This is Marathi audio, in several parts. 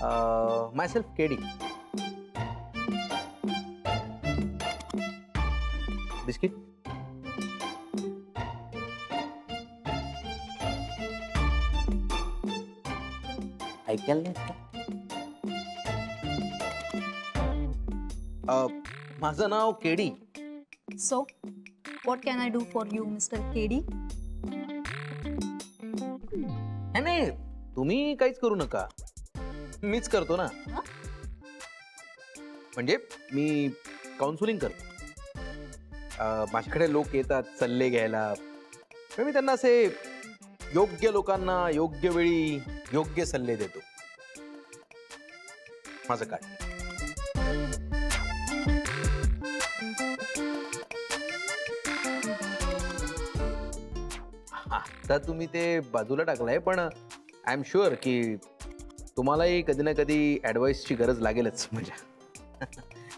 माय सेल्फ केडी. बिस्किट. ऐकायला नाही का? माझं नाव KD. So, what can I do for you, Mr. KD? नाही, तुम्ही काहीच करू नका, मीच करतो ना. म्हणजे मी काउन्सिलिंग करतो. माझ्याकडे लोक येतात सल्ले घ्यायला, मी त्यांना असे योग्य लोकांना योग्य वेळी योग्य सल्ले देतो. माझं काय. आता तुम्ही ते बाजूला टाकलाय, पण आय एम शुअर की तुम्हालाही कधी ना कधी ॲडवाईसची गरज लागेलच. म्हणजे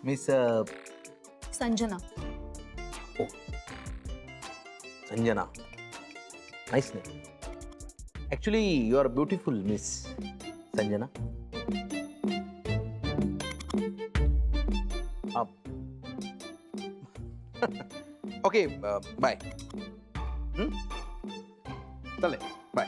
miss Sanjana. Oh Sanjana, nice name. Actually you are beautiful miss Sanjana. Okay bye. चले बाय.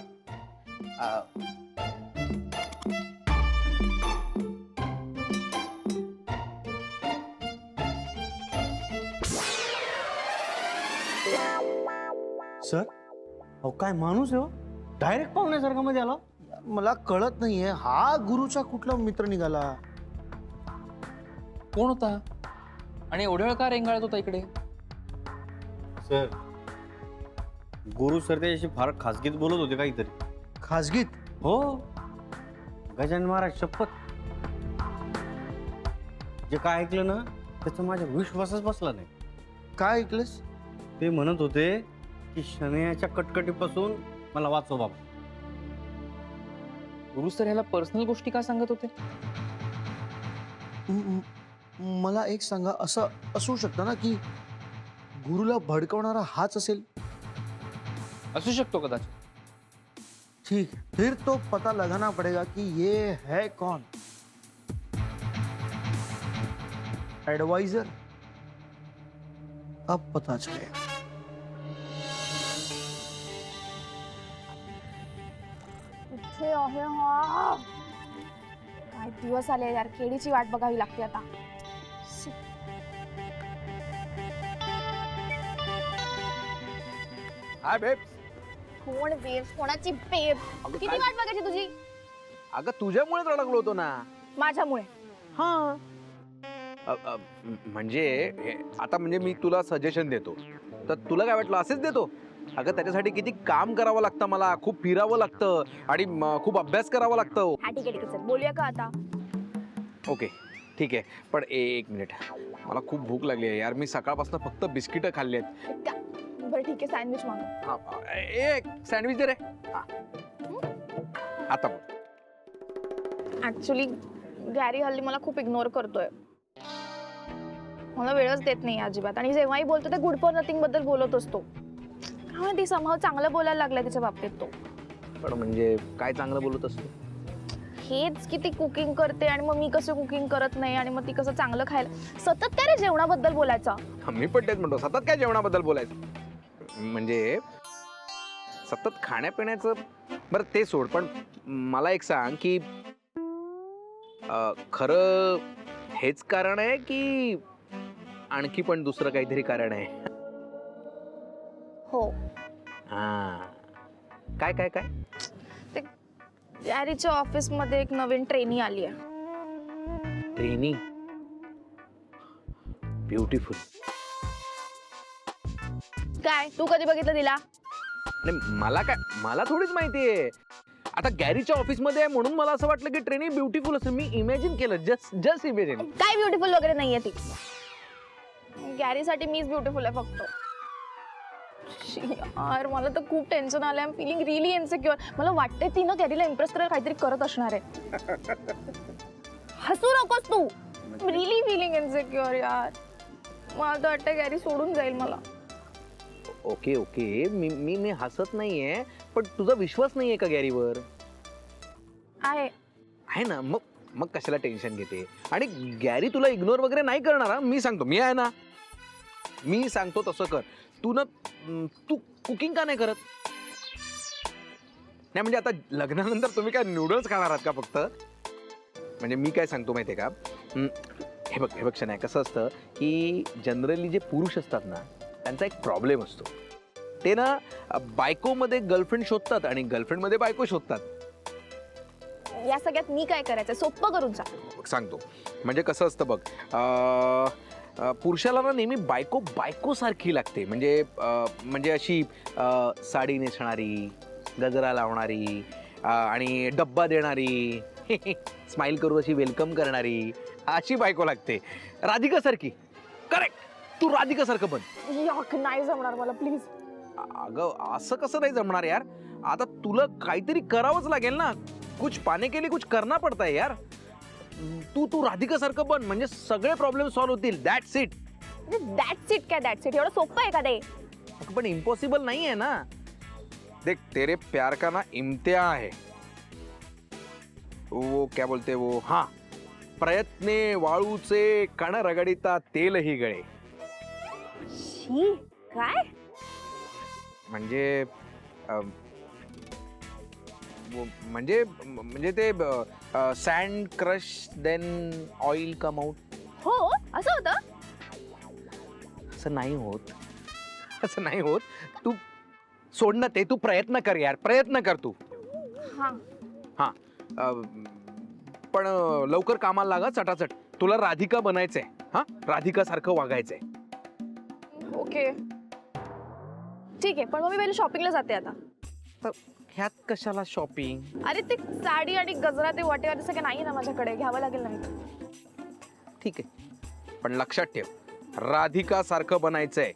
सर अहो काय माणूस आहे हो, डायरेक्ट पाहुण्यासारखा मध्ये आला. मला कळत नाहीये हा गुरुचा कुठला मित्र निघाला. कोण होता आणि एवढ्या वेळ का रेंगाळत होता इकडे? सर गुरु सर त्याच्याशी फार खासगीत बोलत होते काहीतरी. खाजगीत? हो, गजानन महाराज शपथ. जे काय ऐकलं ना त्याचा माझ्या विश्वासच बसला नाही. काय ऐकलंस? ते म्हणत होते की शनयाच्या कटकटीपासून मला वाचव बाबा. गुरु सर ह्याला पर्सनल गोष्टी का सांगत होते? मला एक सांगा, असं असू शकतं ना की गुरुला भडकवणारा हाच असेल? असू शकतो कदाचित. ठीक, फिर तो पता लगाना पड़ेगा कि ये है कौन. एडवाइजर अब पता चलेगा. कुठे आहे हा? काय दिवस आले यार, केडीची वाट बघावी लागते आता. हाय बेब. कोण बेब? कोणाची बेब? किती वाट बघायची तुझी? अगं तुझ्यामुळेच अडकलो होतो ना. माझ्यामुळे? हा. म्हणजे आता म्हणजे मी तुला सजेशन देतो तर तुला काय वाटलं असेच देतो? अगं त्याच्यासाठी किती काम करावं लागतं, मला खूप फिरावं लागतं आणि खूप अभ्यास करावा लागतो. हा ठीक आहे ठीक आहे, चल बोलूया का आता? ओके ठीक आहे, पण एक मिनिट, मला खूप भूक लागली आहे यार. मी सकाळपासून फक्त बिस्किटं खाल्ली आहेत. बरं ठीक आहे, सँडविच मागव. एक सँडविच दे रे. आता बोल. ऍक्च्युली गॅरी हल्ली मला खूप इग्नोर करतोय. मला वेळच देत नाही अजिबात, आणि जेव्हाही बोलतो ते गुड फॉर नथिंग बद्दल बोलत असतो. ती समहाव चांगलं बोलायला लागलाय त्याच्या बाबतीत तो. पण म्हणजे काय चांगलं बोलत असतो? हेच की ती कुकिंग करते आणि मग मी कसं कुकिंग करत नाही, आणि मग ती कसं चांगलं खायला. सतत काय रे जेवणाबद्दल बोलायचं? मी पण तेच म्हणतो, सतत काय जेवणाबद्दल बोलायचं? म्हणजे सतत खाण्यापिण्याचं बरं ते सोड, पण मला एक सांग की खरं हेच कारण आहे की आणखी पण दुसरं काहीतरी कारण आहे? हो. हा, काय काय काय? ते गॅरीच्या ऑफिस मध्ये एक नवीन ट्रेनी आली आहे. ट्रेनी? ब्युटिफुल. काय तू कधी बघितलं तिला? नाही मला काय, मला थोडीच माहिती आहे. आता गॅरीच्या ऑफिस मध्ये आहे म्हणून मला असं वाटलं की ट्रेनी ब्युटिफुल असेल. मी इमॅजिन केलं, जस्ट इमॅजिन. काय ब्युटिफुल वगैरे नाहीये ती. गॅरीसाठी मीच ब्युटिफुल आहे फक्त. यार मला तर खूप टेन्शन आलंय. I am feeling really insecure. मला वाटतंय ती ना गॅरीला इम्प्रेस करायला काहीतरी करत असणार आहे. हसू नकोस तू. रिअली फीलिंग इन्सिक्युअर यार. मला तर वाटतं गॅरी सोडून जाईल मला. ओके ओके, मी मी मी हसत नाहीये, पण तुझा विश्वास नाहीये का गॅरीवर? आहे आहे ना. मग मग कशाला टेन्शन घेते. आणि गॅरी तुला इग्नोर वगैरे नाही करणार हा. मी सांगतो, मी आहे ना, मी सांगतो तसं कर. तू कुकिंग का नाही करत? नाही म्हणजे आता लग्नानंतर तुम्ही काय नूडल्स खाणार आहात का फक्त? म्हणजे मी काय सांगतो माहितीये का, हे बघ शनाया, कसं असतं की जनरली जे पुरुष असतात ना, त्यांचा एक प्रॉब्लेम असतो. ते ना बायकोमध्ये गर्लफ्रेंड शोधतात आणि गर्लफ्रेंडमध्ये बायको शोधतात. या सगळ्यात मी काय करायचं सोपं करून सांग. सांगतो. म्हणजे कसं असतं बघ, पुरुषाला ना नेहमी बायको सारखी लागते. म्हणजे अशी साडी नेसणारी, गजरा लावणारी आणि डब्बा देणारी, स्माइल करून अशी वेलकम करणारी, अशी बायको लागते. राधिका सारखी. करेक्ट. तू राधिका सारखं बन. याक, नाही जमणार मला प्लीज. अगं असं कसं नाही जमणार यार? आता तुला काहीतरी करावंच लागेल ना. कुछ पाने के लिए कुछ करना पडता है यार. तू राधिका सारखं बन, म्हणजे सगळे प्रॉब्लेम सॉल्व्ह होतील. That's it. दॅट्स इट काय दॅट्स इट? एवढं सोपं आहे का ते? पण इम्पॉसिबल नहीं है ना. देख, तेरे प्यार का ना इम्तिहान है. वो क्या बोलते वो, हाँ, प्रयत्ने वाळूचे कण रगडिता तेलही गळे. शी, काय? म्हणजे म्हणजे ते sand crush then oil come out. हो, असं होतं? असं नाही होत. असं नाही होत. तू सोड ना ते. तू प्रयत्न कर यार, प्रयत्न कर तू. हा. पण लवकर कामाला लागा चटाचट. तुला राधिका बनायचंय. हा, राधिका सारखं वागायचंय. ओके, ठीक आहे. पण मग मी पहिले शॉपिंगला जाते आता. ह्यात कशाला शॉपिंग? अरे ते साडी आणि गजरा ते वाटेवर सगळं नाही ना माझ्याकडे, घ्यावं लागेल ना मी. ठीक आहे, पण लक्षात ठेव, राधिका सारखं बनायचंय.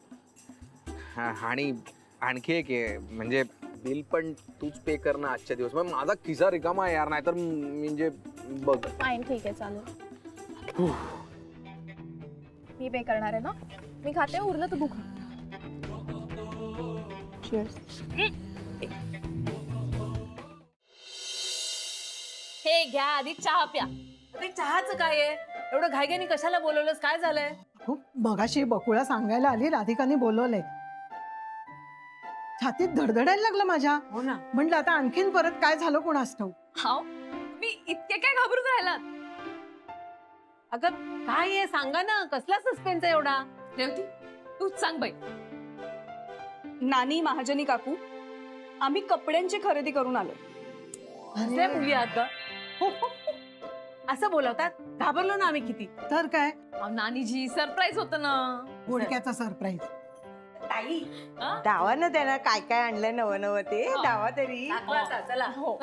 आणि आणखी एक आहे, म्हणजे बिल पण तूच पे करणं आजच्या दिवस. मग माझा खिसा रिकामा आहे यार, नाहीतर म्हणजे बघ. फाईन, ठीक आहे, चालेल. मी पे करणार आहे ना. मी खाते, उरलं तर तू खा. हे घ्या, आधी चहा प्या. ते चहाचं काय आहे? एवढं घाईघाईने कशाला बोलवलंस? काय झालंय? खूप मगाशी बकुळा सांगायला आली, राधिकाने बोलवलंय. छातीत धडधडायला लागलं माझ्या. हो ना. म्हटलं आता आणखीन परत काय झालं कोणास ठाऊक. हाव, मी इतके काय घाबरून राहिलात? अगं काय आहे सांगा ना, कसला सस्पेन्स आहे एवढा? रेवती, तूच सांग बाई. नानी, महाजनी काकू, आम्ही कपड्यांची खरेदी करून आलो. असे मुली आहात ग? असं बोलवतात? घाबरलो ना आम्ही किती. तर काय, अहो, नानीजी, सरप्राईज होतं ना. बोडक्याचा सरप्राईज. ताई, हा? दावा ना त्यांना काय काय आणलंय नवं नवं ते. दावा तरी. दाखवा आता, चला. हो.